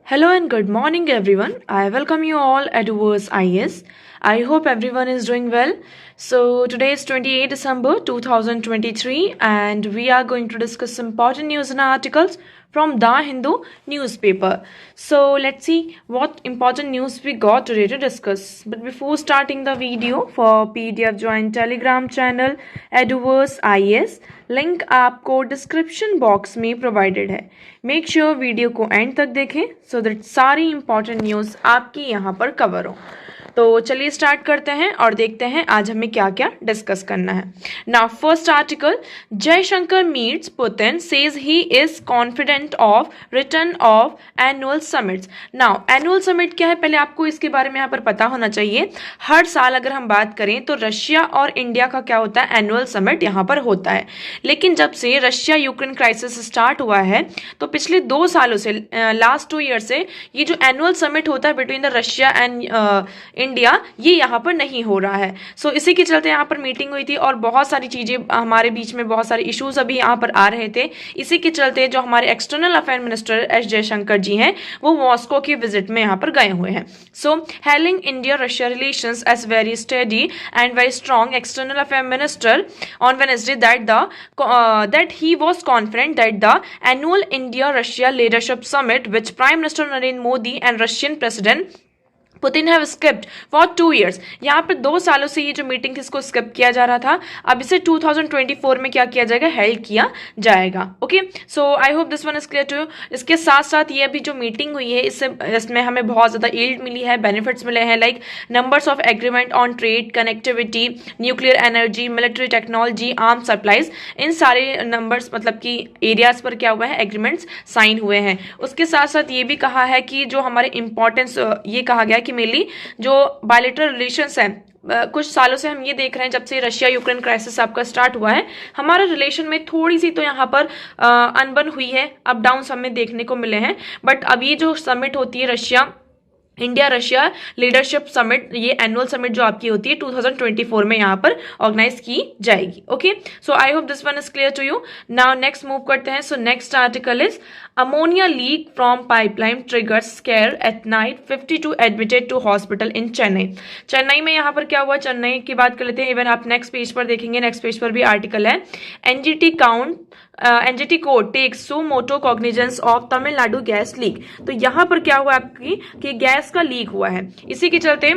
Hello and good morning, everyone. I welcome you all at Verse IS. I hope everyone is doing well. So, today is 28 December 2023, and we are going to discuss important news and articles from The Hindu newspaper. So, let's see what important news we got today to discuss. But before starting the video, for PDF join Telegram channel Eduverse IS. Link आपको description box में provided है. Make sure video को and तक देखें so that सारी important news आपकी यहाँ पर कवर हो. तो चलिए स्टार्ट करते हैं और देखते हैं आज हमें क्या क्या डिस्कस करना है. Now first article, Jaishankar meets Putin, says he is confident of return of annual summits. Now annual summit क्या है, पहले आपको इसके बारे में यहाँ पर पता होना चाहिए. हर साल अगर हम बात करें तो रशिया और इंडिया का क्या होता है, एनुअल समिट यहाँ पर होता है. लेकिन जब से रशिया यूक्रेन क्राइसिस स्टार्ट हुआ है तो पिछले 2 सालों से, लास्ट 2 ईयर से, ये जो एनुअल समिट होता है between the Russia and India, ये यहाँ पर नहीं हो रहा है. सो इसी के चलते यहाँ पर मीटिंग हुई थी और बहुत सारी चीजें हमारे बीच में, बहुत सारे इश्यूज अभी यहाँ पर आ रहे थे. इसी के चलते जो हमारे external affair minister S Jaishankar ji हैं वो मॉस्को की विजिट में यहाँ पर गए हुए हैं. So hailing India Russia relations as very steady and very strong external affair minister on Wednesday that he was confident that the annual India-Russia leadership summit, which Prime Minister Narendra Modi and Russian President Putin have skipped for 2 years. यहाँ पर 2 सालों से ये जो meeting थी इसको skip किया जा रहा था. अब इसे 2024 में क्या किया जाएगा, हेल्ड किया जाएगा. Okay, so I hope this one is clear to you. इसके साथ साथ ये अभी जो मीटिंग हुई है इसमें हमें बहुत ज़्यादा यील्ड मिली है, बेनिफिट्स मिले हैं, like numbers of agreement on trade, connectivity, nuclear energy, military technology, arm supplies. इन सारे नंबर्स मतलब कि एरियाज पर क्या हुआ है, एग्रीमेंट्स साइन हुए हैं. उसके साथ साथ ये भी कहा है कि जो हमारे इंपॉर्टेंस, ये कहा गया कि मेनली जो बायलैटरल रिलेशंस हैं, कुछ सालों से हम ये देख रहे हैं, जब से रशिया यूक्रेन क्राइसिस आपका स्टार्ट हुआ है, हमारा रिलेशन में थोड़ी सी तो यहाँ पर अनबन हुई है, अप डाउन हमें देखने को मिले हैं. बट अब ये जो समिट होती है Russia India Russia leadership summit, ये एनुअल समिट जो आपकी होती है 2024 में यहाँ पर ऑर्गेनाइज की जाएगी. Okay, so I hope this one is clear to you. Now next move करते हैं. So next article is ammonia leak from pipeline triggers scare at night, 52 admitted to hospital in Chennai. Chennai में यहाँ पर क्या हुआ, चेन्नई की बात कर लेते हैं. इवन आप नेक्स्ट पेज पर देखेंगे, नेक्स्ट पेज पर भी आर्टिकल है. NGT court takes suo motu cognizance of Tamil Nadu gas leak. तो यहाँ पर क्या हुआ आपकी कि गैस का लीक हुआ है. इसी के चलते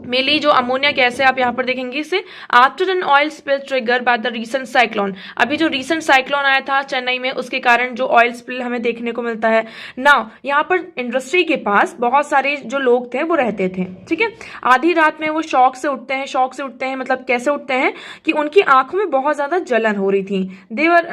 मेनली जो अमोनिया गैस है आप यहाँ पर देखेंगे, इसे after an oil spill trigger by the recent cyclone. अभी जो रीसेंट साइक्लोन आया था चेन्नई में, उसके कारण जो ऑयल स्पिल हमें देखने को मिलता है. नाउ यहाँ पर इंडस्ट्री के पास बहुत सारे जो लोग थे वो रहते थे, ठीक है. आधी रात में वो शॉक से उठते हैं, मतलब कैसे उठते हैं कि उनकी आंखों में बहुत ज्यादा जलन हो रही थी. They were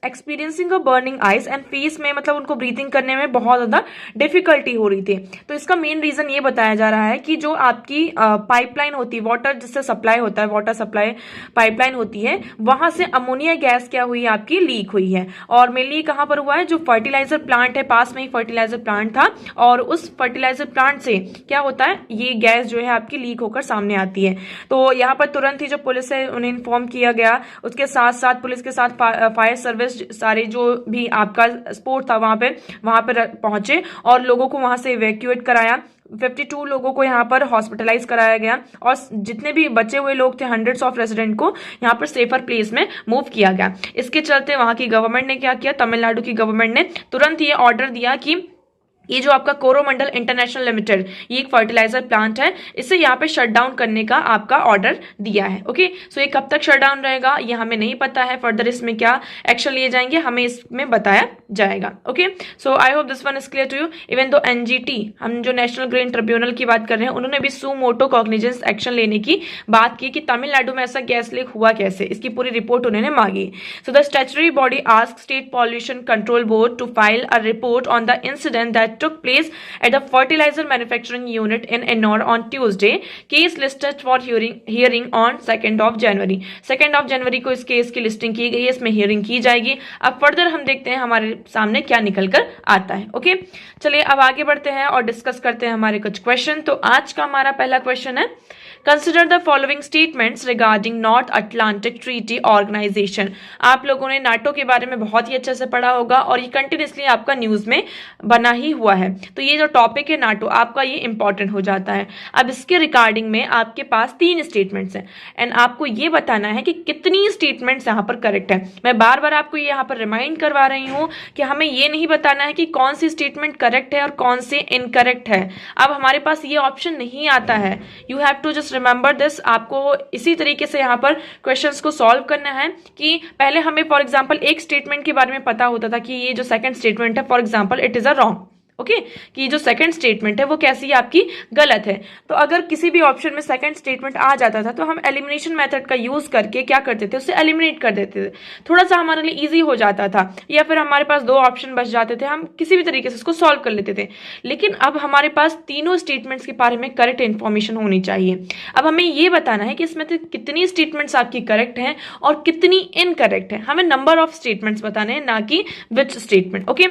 experiencing a burning eyes and face में, मतलब उनको ब्रीथिंग करने में बहुत ज्यादा डिफिकल्टी हो रही थी. तो इसका मेन रीजन ये बताया जा रहा है कि जो आपकी पाइपलाइन होती है, वाटर जिससे सप्लाई होता है, वाटर सप्लाई पाइपलाइन होती है, वहां से अमोनिया गैस क्या हुई है आपकी, लीक हुई है. और मेनली कहां पर हुआ है, जो फर्टिलाइजर प्लांट है, पास में ही फर्टिलाइजर प्लांट था, और उस फर्टिलाइजर प्लांट से क्या होता है, ये गैस जो है आपकी लीक होकर सामने आती है. तो यहाँ पर तुरंत ही जो पुलिस है उन्हें इन्फॉर्म किया गया. उसके साथ साथ पुलिस के साथ फायर सर्विस, सारे जो भी आपका स्पोर्ट था वहां पर पहुंचे और लोगों को वहां से इवैक्यूएट कराया. 52 लोगों को यहाँ पर हॉस्पिटलाइज कराया गया और जितने भी बचे हुए लोग थे, हंड्रेड्स ऑफ रेजिडेंट को यहाँ पर सेफर प्लेस में मूव किया गया. इसके चलते वहां की गवर्नमेंट ने क्या किया, तमिलनाडु की गवर्नमेंट ने तुरंत ये ऑर्डर दिया कि ये जो आपका कोरोमंडल इंटरनेशनल लिमिटेड, ये एक फर्टिलाइजर प्लांट है, इसे यहाँ पे शट डाउन करने का आपका ऑर्डर दिया है. ओके, सो ये कब तक शट डाउन रहेगा ये हमें नहीं पता है. फर्दर इसमें क्या एक्शन लिए जाएंगे हमें इसमें बताया जाएगा. Okay, so I hope this one is clear to you. Even though NGT, हम जो नेशनल ग्रीन ट्रिब्यूनल की बात कर रहे हैं, उन्होंने भी सू मोटो कॉग्निजेंस एक्शन लेने की बात की कि तमिलनाडु में ऐसा गैस लीक हुआ कैसे, इसकी पूरी रिपोर्ट उन्होंने मांगी. So the statutory body ask state pollution control board to file a report on the incident that took place at the fertilizer manufacturing unit in Ennore on Tuesday. Case listed for hearing on 2nd of January. 2nd of January को इस case की listing की गई है, इसमें hearing की जाएगी. अब फर्दर हम देखते हैं हमारे सामने क्या निकल कर आता है. ओके, चलिए अब आगे बढ़ते हैं और डिस्कस करते हैं हमारे कुछ क्वेश्चन. तो आज का हमारा पहला क्वेश्चन है, consider the following statements regarding North Atlantic Treaty Organization. आप लोगों ने नाटो के बारे में बहुत ही अच्छे से पढ़ा होगा और ये कंटिन्यूसली आपका न्यूज में बना ही हुआ हुआ है। तो ये जो टॉपिक है नाटो आपका ये इंपॉर्टेंट हो जाता है। अब इसके रिगार्डिंग में आपके पास 3 स्टेटमेंट्स हैं एंड आपको ये बताना है कि कितनी स्टेटमेंट्स यहाँ पर करेक्ट है। मैं बार बार आपको यहाँ पर रिमाइंड करवा रही हूँ कि हमें ये नहीं बताना है कि कौन सी स्टेटमेंट करेक्ट है और कौन सी इनकरेक्ट है। अब हमारे पास ये ऑप्शन नहीं आता है। You have to just remember this. आपको इसी तरीके से यहाँ पर क्वेश्चंस को सॉल्व करना है कि पहले हमें फॉर एग्जांपल एक स्टेटमेंट के बारे में पता होता था कि ये जो सेकंड स्टेटमेंट है for example it is a wrong, okay कि जो सेकंड स्टेटमेंट है वो कैसी है, आपकी गलत है। तो अगर किसी भी ऑप्शन में सेकंड स्टेटमेंट आ जाता था तो हम एलिमिनेशन मेथड का यूज करके क्या करते थे, उसे एलिमिनेट कर देते थे। थोड़ा सा हमारे लिए इजी हो जाता था, या फिर हमारे पास 2 ऑप्शन बच जाते थे, हम किसी भी तरीके से उसको सॉल्व कर लेते थे। लेकिन अब हमारे पास तीनों स्टेटमेंट्स के बारे में करेक्ट इन्फॉर्मेशन होनी चाहिए। अब हमें ये बताना है कि इसमें से कितनी स्टेटमेंट्स आपकी करेक्ट हैं और कितनी इनकरेक्ट है। हमें नंबर ऑफ स्टेटमेंट्स बताने हैं, ना कि विच स्टेटमेंट। ओके,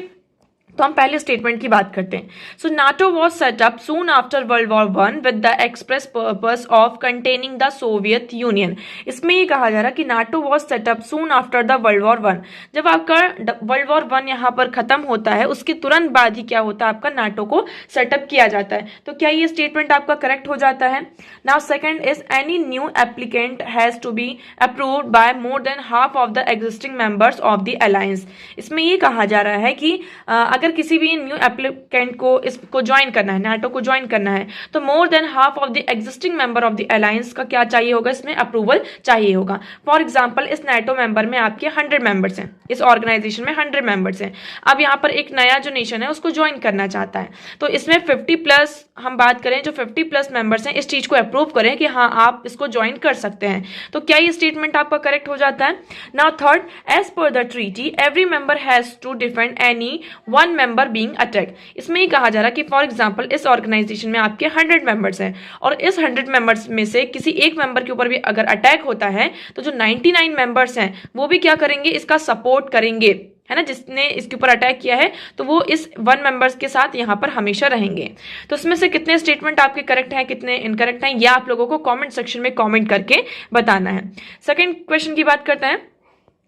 तो हम पहले स्टेटमेंट की बात करते हैं। So NATO was set up soon after world war 1 with the express purpose of containing the Soviet Union. इसमें ये कहा जा रहा है कि NATO was set up soon after the world war 1। जब आपका वर्ल्ड वॉर 1 यहाँ पर खत्म होता है उसके तुरंत बाद ही क्या होता है, आपका नाटो को सेटअप किया जाता है। तो क्या ये स्टेटमेंट आपका करेक्ट हो जाता है? Now second is any new applicant has to be approved by more than half of the existing members of the alliance. इसमें ये कहा जा रहा है कि अगर किसी भी न्यू एप्लीकेंट को इसको ज्वाइन करना है, नाटो को ज्वाइन करना है, तो मोर than half of the existing member of the alliance का क्या चाहिए होगा, इसमें अप्रूवल चाहिए होगा। फॉर एग्जांपल इस नाटो मेंबर में आपके 100 मेंबर्स हैं, इस ऑर्गेनाइजेशन में 100 मेंबर्स हैं। अब यहाँ पर एक नया जो नेशन है उसको ज्वाइन करना चाहता है, तो इसमें 50 प्लस हम बात करें, जो 50 प्लस मेंबर्स हैं इस चीज को अप्रूव करें कि हाँ आप इसको ज्वाइन कर सकते हैं। तो क्या ये स्टेटमेंट आपका करेक्ट हो जाता है? Now third, as per the treaty every member has to defend any one member being attack. इसमें ये कहा जा रहा है कि फॉर एग्जांपल इस ऑर्गेनाइजेशन में आपके 100 मेंबर्स हैं और इस 100 मेंबर्स में से किसी एक मेंबर के ऊपर भी अगर अटैक होता है तो जो 99 मेंबर्स हैं वो भी क्या करेंगे, इसका सपोर्ट करेंगे, है ना। जिसने इसके ऊपर अटैक किया है तो वो इस 1 मेंबर्स के साथ यहाँ पर हमेशा रहेंगे। तो इसमें से कितने स्टेटमेंट आपके करेक्ट हैं, कितने इनकरेक्ट हैं, यह आप लोगों को कमेंट सेक्शन में कमेंट करके बताना है। सेकंड क्वेश्चन की बात करते हैं।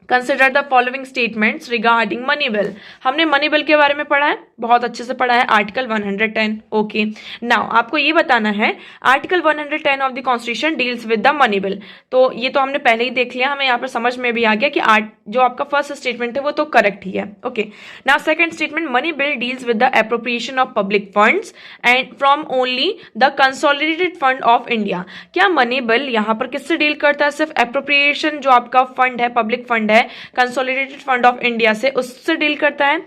Consider the following statements regarding money bill. हमने मनी बिल के बारे में पढ़ा है, बहुत अच्छे से पढ़ा है, आर्टिकल 110। ओके, नाउ आपको ये बताना है article 110 of the constitution deals with the money bill. तो ये तो हमने पहले ही देख लिया, हमें यहाँ पर समझ में भी आ गया कि जो आपका फर्स्ट स्टेटमेंट है वो तो करेक्ट ही है। Okay, now second statement, money bill deals with the appropriation of public funds and from only the consolidated fund of India. क्या मनी बिल यहाँ पर किससे डील करता है? सिर्फ एप्रोप्रिएशन जो आपका फंड है, पब्लिक फंड है, कंसोलिडेटेड फंड ऑफ इंडिया से, उससे डील करता है।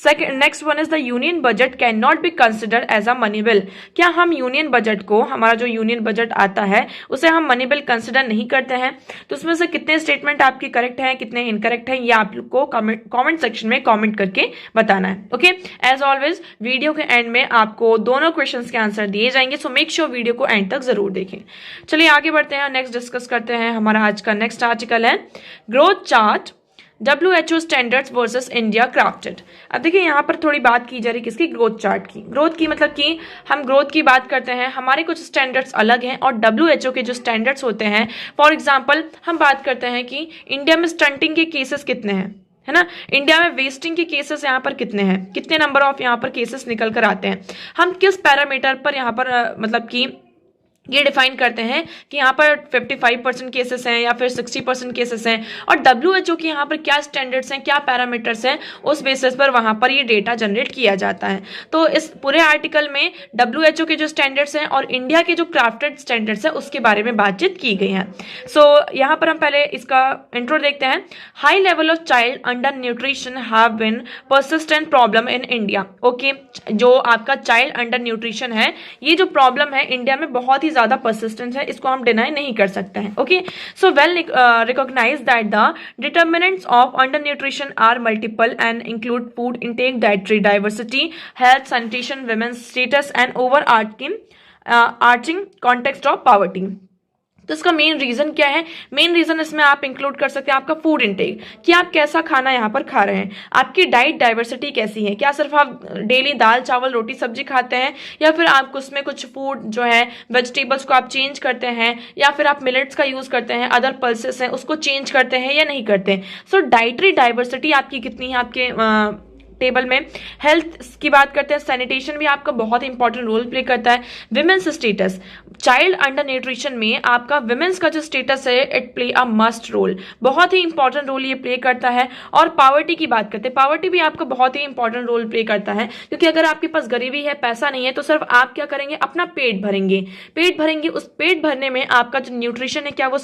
Next one is the union budget can not be considered as a money bill. क्या हम यूनियन बजट को, हमारा जो यूनियन बजट आता है उसे हम मनी बिल कंसिडर नहीं करते हैं? तो उसमें से कितने स्टेटमेंट आपके करेक्ट हैं, कितने इनकरेक्ट हैं, ये आप लोग को कमेंट सेक्शन में कमेंट करके बताना है। ओके, एज ऑलवेज वीडियो के एंड में आपको दोनों क्वेश्चंस के आंसर दिए जाएंगे, सो मेक श्योर वीडियो को एंड तक जरूर देखें। चलिए आगे बढ़ते हैं, नेक्स्ट डिस्कस करते हैं। हमारा आज का नेक्स्ट आर्टिकल है growth chart WHO standards versus India crafted. अब देखिए यहाँ पर थोड़ी बात की जा रही है किसकी, ग्रोथ चार्ट की। ग्रोथ की मतलब कि हम ग्रोथ की बात करते हैं, हमारे कुछ स्टैंडर्ड्स अलग हैं और WHO के जो स्टैंडर्ड्स होते हैं, फॉर एग्जांपल हम बात करते हैं कि इंडिया में स्टंटिंग के केसेस कितने हैं, है ना, इंडिया में वेस्टिंग के केसेस यहाँ पर कितने हैं, कितने नंबर ऑफ यहाँ पर केसेस निकल कर आते हैं, हम किस पैरामीटर पर यहाँ पर मतलब कि ये डिफाइन करते हैं कि यहाँ पर 55% केसेस हैं या फिर 60% केसेस हैं, और WHO के यहाँ पर क्या स्टैंडर्ड्स हैं, क्या पैरामीटर्स हैं, उस बेसिस पर वहाँ पर ये डेटा जनरेट किया जाता है। तो इस पूरे आर्टिकल में WHO के जो स्टैंडर्ड्स हैं और इंडिया के जो क्राफ्टेड स्टैंडर्ड्स हैं उसके बारे में बातचीत की गई है। सो यहाँ पर हम पहले इसका इंट्रो देखते हैं। High level of child undernutrition have been persistent problem in India. Okay, जो आपका चाइल्ड अंडर न्यूट्रिशन है, ये जो प्रॉब्लम है इंडिया में बहुत ही ज्यादा परसिस्टेंट है, इसको हम डिनाई नहीं कर सकते हैं। Okay, so we'll recognise that the determinants of undernutrition are multiple and include food intake, dietary diversity, health, sanitation, women's status and overarching context of poverty. तो इसका मेन रीजन क्या है? Main reason इसमें आप include कर सकते हैं आपका फूड इंटेक, कि आप कैसा खाना यहाँ पर खा रहे हैं, आपकी डाइट डाइवर्सिटी कैसी है, क्या सिर्फ आप डेली दाल चावल रोटी सब्जी खाते हैं या फिर आप उसमें कुछ फूड जो है वेजिटेबल्स को आप चेंज करते हैं, या फिर आप मिलेट्स का यूज करते हैं, अदर पल्सेस हैं उसको चेंज करते हैं या नहीं करते हैं। सो डाइटरी डाइवर्सिटी आपकी कितनी है, आपके टेबल में। हेल्थ की बात करते हैं, सैनिटेशन भी आपका बहुत इंपॉर्टेंट रोल प्ले करता है। Women's status, child undernutrition में आपका विमेन्स का जो स्टेटस है it play a must role, बहुत ही इंपॉर्टेंट रोल ये प्ले करता है। और पावर्टी की बात करते हैं, पावर्टी भी आपका बहुत ही इंपॉर्टेंट रोल प्ले करता है, क्योंकि अगर आपके पास गरीबी है, पैसा नहीं है, तो सिर्फ आप क्या करेंगे, अपना पेट भरेंगे, पेट भरेंगे। उस पेट भरने में आपका जो न्यूट्रिशन है क्या वो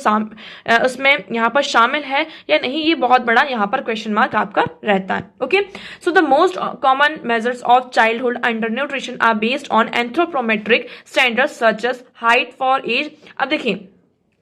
उसमें यहाँ पर शामिल है या नहीं, ये बहुत बड़ा यहाँ पर क्वेश्चन मार्क आपका रहता है। Okay, so the most common measures of childhood undernutrition are based on anthropometric standards such as height for age. अब देखिए,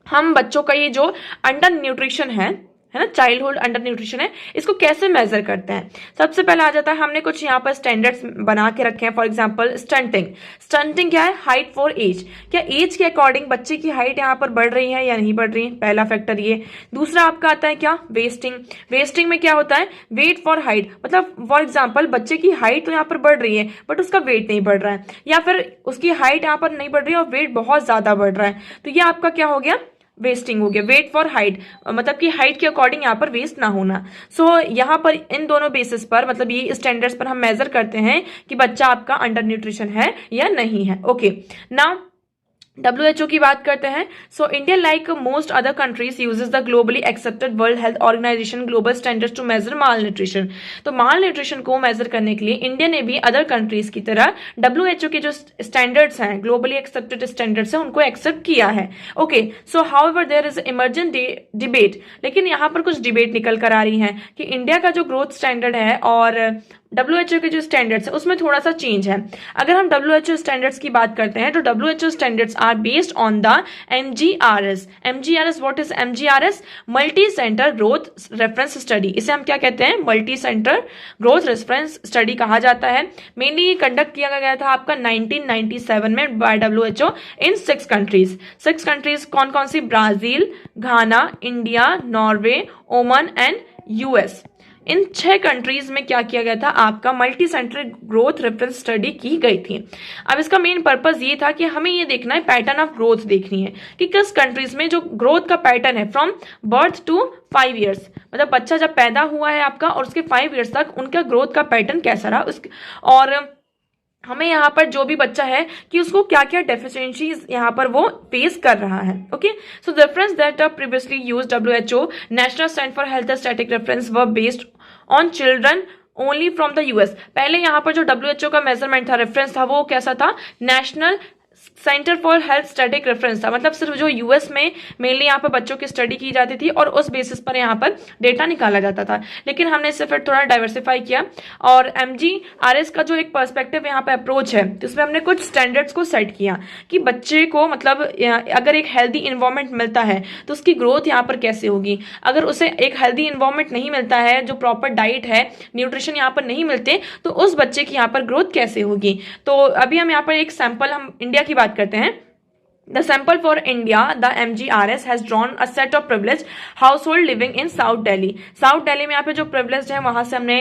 हम बच्चों का ये जो अंडर न्यूट्रिशन है ना, चाइल्डहुड अंडर न्यूट्रिशन है, इसको कैसे मेजर करते हैं। सबसे पहले आ जाता है, हमने कुछ यहाँ पर स्टैंडर्ड्स बना के रखे हैं। फॉर एग्जांपल स्टंटिंग, स्टंटिंग क्या है, हाइट फॉर एज, क्या एज के अकॉर्डिंग बच्चे की हाइट यहाँ पर बढ़ रही है या नहीं बढ़ रही है, पहला फैक्टर ये। दूसरा आपका आता है क्या, वेस्टिंग, वेस्टिंग में क्या होता है, वेट फॉर हाइट, मतलब फॉर एग्जाम्पल बच्चे की हाइट तो यहाँ पर बढ़ रही है बट उसका वेट नहीं बढ़ रहा है, या फिर उसकी हाइट यहाँ पर नहीं बढ़ रही है और वेट बहुत ज्यादा बढ़ रहा है, तो ये आपका क्या हो गया, वेस्टिंग हो गया। वेट फॉर हाइट, मतलब कि हाइट के अकॉर्डिंग यहाँ पर वेस्ट ना होना। सो यहाँ पर इन दोनों बेसिस पर, मतलब ये स्टैंडर्ड्स पर हम मेजर करते हैं कि बच्चा आपका अंडर न्यूट्रिशन है या नहीं है। ओके, नाउ WHO की बात करते हैं। So India like most other countries uses the globally accepted World Health Organization global standards to measure malnutrition. तो माल न्यूट्रिशन को मेजर करने के लिए इंडिया ने भी अदर कंट्रीज की तरह WHO के जो स्टैंडर्ड्स हैं, ग्लोबली एक्सेप्टेड स्टैंडर्ड्स हैं, उनको एक्सेप्ट किया है। Okay, so however there is emergent debate, लेकिन यहाँ पर कुछ डिबेट निकल कर आ रही है कि इंडिया का जो ग्रोथ स्टैंडर्ड है और WHO के जो स्टैंडर्ड्स है उसमें थोड़ा सा चेंज है। अगर हम WHO स्टैंडर्ड्स की बात करते हैं तो WHO standards are based on the MGRS। MGRS, what is MGRS? Multi centre growth reference study. इसे हम क्या कहते हैं, multi centre growth reference study कहा जाता है। मेनली ये कंडक्ट किया गया था आपका 1997 में by WHO in 6 countries. 6 countries कौन कौन सी, Brazil, Ghana, India, Norway, Oman and US। इन 6 कंट्रीज में क्या किया गया था, आपका multi centre growth reference study की गई थी। अब इसका मेन पर्पस ये था कि हमें ये देखना है, पैटर्न ऑफ ग्रोथ देखनी है कि किस कंट्रीज में जो ग्रोथ का पैटर्न है फ्रॉम बर्थ टू 5 ईयर्स, मतलब बच्चा जब पैदा हुआ है आपका और उसके 5 ईयर्स तक उनका ग्रोथ का पैटर्न कैसा रहा, और हमें यहाँ पर जो भी बच्चा है कि उसको क्या क्या डेफिशिएंसीज यहाँ पर वो फेस कर रहा है। Okay, so the reference that previously used WHO national stand for health static reference were based on children only from the US। पहले यहाँ पर जो WHO का मेजरमेंट था, रेफरेंस था, वो कैसा था, national centre for health static reference था, मतलब सिर्फ जो US में मेनली यहाँ पर बच्चों की स्टडी की जाती थी और उस बेसिस पर यहाँ पर डेटा निकाला जाता था। लेकिन हमने इसे फिर थोड़ा डाइवर्सिफाई किया और MGRS का जो एक पर्सपेक्टिव यहाँ पे अप्रोच है, तो उसमें हमने कुछ स्टैंडर्ड्स को सेट किया कि बच्चे को, मतलब अगर एक हेल्दी इन्वायरमेंट मिलता है तो उसकी ग्रोथ यहाँ पर कैसे होगी। अगर उसे एक हेल्दी इन्वायरमेंट नहीं मिलता है, जो प्रॉपर डाइट है, न्यूट्रिशन यहाँ पर नहीं मिलते, तो उस बच्चे की यहाँ पर ग्रोथ कैसे होगी। तो अभी हम यहाँ पर एक सैंपल, हम इंडिया की बात करते हैं। The sample for India, the MGRS has drawn a set of privileged household living in South Delhi. South Delhi में यहाँ पे जो privileged है वहां से हमने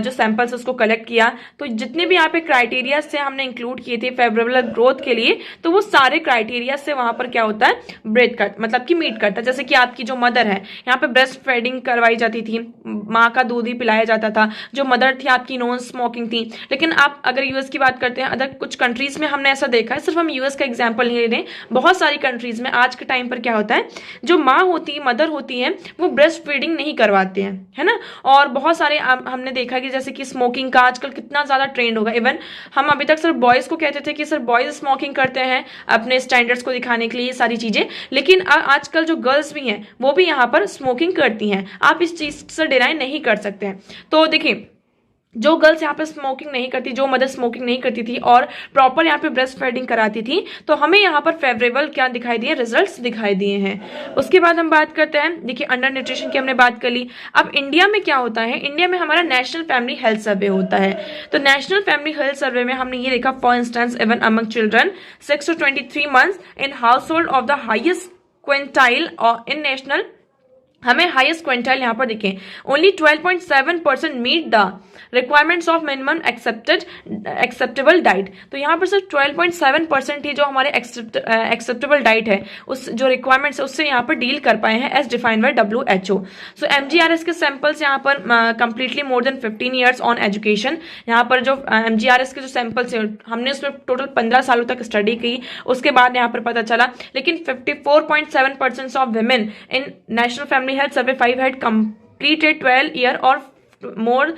जो सैंपल्स उसको कलेक्ट किया, तो जितने भी यहाँ पे क्राइटेरिया से हमने इंक्लूड किए थे फेवरेबल ग्रोथ के लिए, तो वो सारे क्राइटेरिया से वहां पर क्या होता है, ब्रेथ कट, मतलब कि मीट करता है। जैसे कि आपकी जो मदर है, यहाँ पे ब्रेस्ट फीडिंग करवाई जाती थी, माँ का दूध ही पिलाया जाता था, जो मदर थी आपकी नॉन स्मोकिंग थी। लेकिन आप अगर US की बात करते हैं, अदर कुछ कंट्रीज में हमने ऐसा देखा है, सिर्फ हम US का एग्जाम्पल नहीं ले रहे, बहुत सारी कंट्रीज में आज के टाइम पर क्या होता है, जो माँ होती है, मदर होती है, वो ब्रेस्ट फीडिंग नहीं करवाते हैं, है ना। और बहुत सारे हमने देखा कि जैसे कि स्मोकिंग का आजकल कितना ज्यादा ट्रेंड होगा। इवन हम अभी तक सिर्फ बॉयज को कहते थे कि सिर्फ बॉयज स्मोकिंग करते हैं अपने स्टैंडर्ड्स को दिखाने के लिए, ये सारी चीजें, लेकिन आजकल जो गर्ल्स भी हैं वो भी यहाँ पर स्मोकिंग करती हैं। आप इस चीज से डिनाई नहीं कर सकते हैं। तो देखिए, जो गर्ल्स यहाँ पे स्मोकिंग नहीं करती, जो मदर स्मोकिंग नहीं करती थी और प्रॉपर यहाँ पे ब्रेस्ट फीडिंग कराती थी, तो हमें यहाँ पर फेवरेबल क्या दिखाई दिए, रिजल्ट्स दिखाई दिए हैं। उसके बाद हम बात करते हैं, देखिए अंडर न्यूट्रिशन की हमने बात कर ली। अब इंडिया में क्या होता है, इंडिया में हमारा नेशनल फैमिली हेल्थ सर्वे होता है। तो नेशनल फैमिली हेल्थ सर्वे में हमने ये देखा, for instance even among children 6 to 23 months in household of the highest quintile in national हमें हाईएस्ट क्विंटाइल यहाँ पर देखें, only 12.7% meet the requirements of minimum acceptable diet. तो यहाँ पर सिर्फ 12.7% ही जो हमारे एक्सेप्टेबल डाइट है, उस जो रिक्वायरमेंट्स है उससे यहाँ पर डील कर पाए हैं as defined by WHO। So MGRS के सैंपल्स यहाँ पर completely more than 15 years on education. यहाँ पर जो MGRS के जो सैंपल्स है हमने उसमें टोटल 15 सालों तक स्टडी की, उसके बाद यहाँ पर पता चला। लेकिन 54.7% of women in national family health survey 5 had completed 12 year और मोर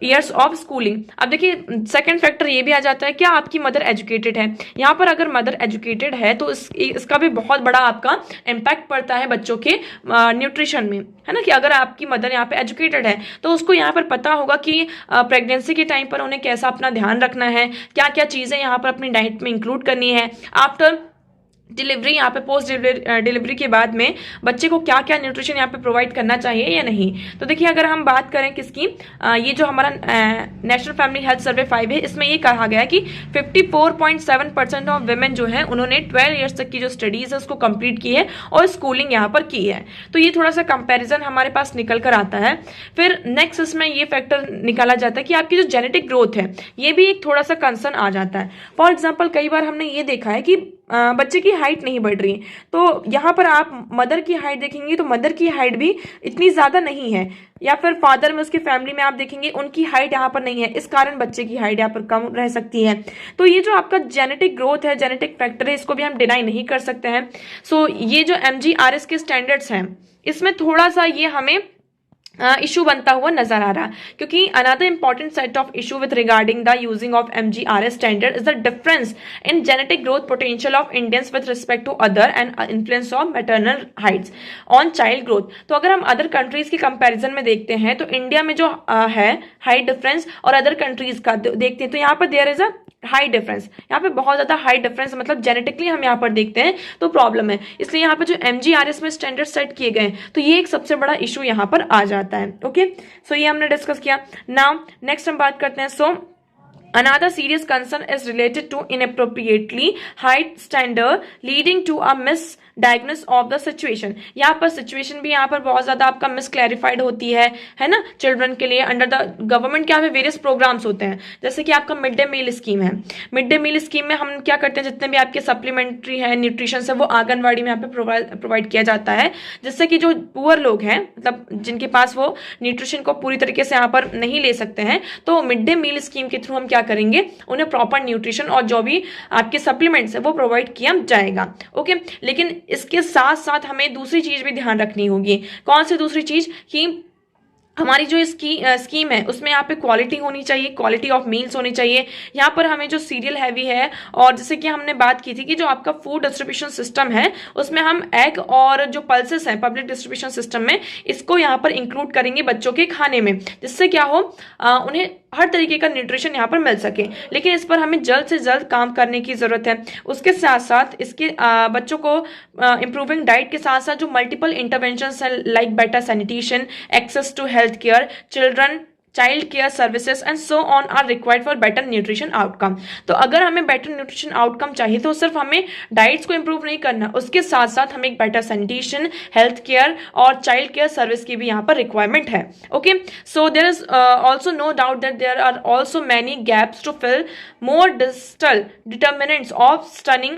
ईयर्स ऑफ स्कूलिंग। अब देखिए सेकंड फैक्टर ये भी आ जाता है, क्या आपकी मदर एजुकेटेड है। यहाँ पर अगर मदर एजुकेटेड है तो इसका भी बहुत बड़ा आपका इम्पैक्ट पड़ता है बच्चों के न्यूट्रिशन में, है ना। कि अगर आपकी मदर यहाँ पे एजुकेटेड है तो उसको यहाँ पर पता होगा कि प्रेगनेंसी के टाइम पर उन्हें कैसा अपना ध्यान रखना है, क्या क्या चीज़ें यहाँ पर अपनी डाइट में इंक्लूड करनी है, आफ्टर डिलीवरी यहाँ पे पोस्ट डिलीवरी के बाद में बच्चे को क्या क्या न्यूट्रिशन यहाँ पे प्रोवाइड करना चाहिए या नहीं। तो देखिए अगर हम बात करें किसकी, ये जो हमारा नेशनल फैमिली हेल्थ सर्वे 5 है, इसमें ये कहा गया है कि 54.7% ऑफ वुमेन जो है उन्होंने 12 ईयर्स तक की जो स्टडीज है उसको कंप्लीट की है और स्कूलिंग यहाँ पर की है। तो ये थोड़ा सा कंपेरिजन हमारे पास निकल कर आता है। फिर नेक्स्ट इसमें ये फैक्टर निकाला जाता है कि आपकी जो जेनेटिक ग्रोथ है ये भी एक थोड़ा सा कंसर्न आ जाता है। फॉर एग्जाम्पल कई बार हमने ये देखा है कि बच्चे की हाइट नहीं बढ़ रही, तो यहाँ पर आप मदर की हाइट देखेंगे तो मदर की हाइट भी इतनी ज़्यादा नहीं है, या फिर फादर में उसकी फैमिली में आप देखेंगे उनकी हाइट यहाँ पर नहीं है, इस कारण बच्चे की हाइट यहाँ पर कम रह सकती है। तो ये जो आपका जेनेटिक ग्रोथ है, जेनेटिक फैक्टर है, इसको भी हम डिनाई नहीं कर सकते हैं। सो ये जो MGRS के स्टैंडर्ड्स हैं इसमें थोड़ा सा ये हमें इशू बनता हुआ नजर आ रहा है, क्योंकि another important set of issue with regarding the using of MGRS standard is the difference in genetic growth potential of Indians with respect to other and influence of maternal heights on child growth. तो अगर हम other countries के comparison में देखते हैं तो India में जो है हाइट डिफरेंस और अदर कंट्रीज का देखते हैं तो यहाँ पर there is a high difference, यहाँ पे बहुत ज्यादा हाई डिफरेंस, मतलब जेनेटिकली हम यहाँ पर देखते हैं तो प्रॉब्लम है। इसलिए यहाँ पे जो MGRS में स्टैंडर्ड सेट किए गए तो ये एक सबसे बड़ा इशू यहाँ पर आ जाता है। ओके, सो ये हमने डिस्कस किया। नाउ नेक्स्ट हम बात करते हैं। सो another serious concern is related to inappropriately high standard leading to a misdiagnosis of the situation। यहाँ पर सिचुएशन भी यहाँ पर बहुत ज्यादा आपका मिसक्लैरिफाइड होती है ना। चिल्ड्रन के लिए अंडर द गवर्नमेंट क्या है वेरियस प्रोग्राम्स होते हैं, जैसे कि आपका मिड डे मील स्कीम है। मिड डे मील स्कीम में हम क्या करते हैं, जितने भी आपके सप्लीमेंट्री है न्यूट्रिशन है वो आंगनबाड़ी में यहाँ पे प्रोवाइड किया जाता है, जिससे कि जो पुअर लोग हैं, मतलब जिनके पास वो न्यूट्रिशन को पूरी तरीके से यहाँ पर नहीं ले सकते हैं, तो मिड डे मील स्कीम के थ्रू हम क्या करेंगे, उन्हें प्रॉपर न्यूट्रिशन और जो भी आपके सप्लीमेंट्स है वो प्रोवाइड किया जाएगा। ओके, लेकिन इसके साथ साथ हमें दूसरी चीज भी ध्यान रखनी होगी। कौन सी दूसरी चीज, कि हमारी जो स्कीम है उसमें यहाँ पे क्वालिटी होनी चाहिए, क्वालिटी ऑफ मील्स होनी चाहिए। यहाँ पर हमें जो सीरियल हैवी है, और जैसे कि हमने बात की थी कि जो आपका फूड डिस्ट्रीब्यूशन सिस्टम है उसमें हम एग और जो पल्सेस हैं पब्लिक डिस्ट्रीब्यूशन सिस्टम में, इसको यहाँ पर इंक्लूड करेंगे बच्चों के खाने में, जिससे क्या हो उन्हें हर तरीके का न्यूट्रिशन यहाँ पर मिल सके। लेकिन इस पर हमें जल्द से जल्द काम करने की जरूरत है। उसके साथ साथ इसके बच्चों को इंप्रूविंग डाइट के साथ साथ जो मल्टीपल इंटरवेंशंस है like better sanitation, access to health care, child care services and so on are required for better nutrition outcome. तो अगर हमें बेटर न्यूट्रिशन आउटकम चाहिए तो सिर्फ हमें डाइट्स को इंप्रूव नहीं करना, उसके साथ साथ हमें एक बेटर सैनिटेशन, हेल्थ केयर और चाइल्ड केयर सर्विस की भी यहाँ पर रिक्वायरमेंट है। Okay, so there is also no doubt that there are also many gaps to fill more digital determinants of stunting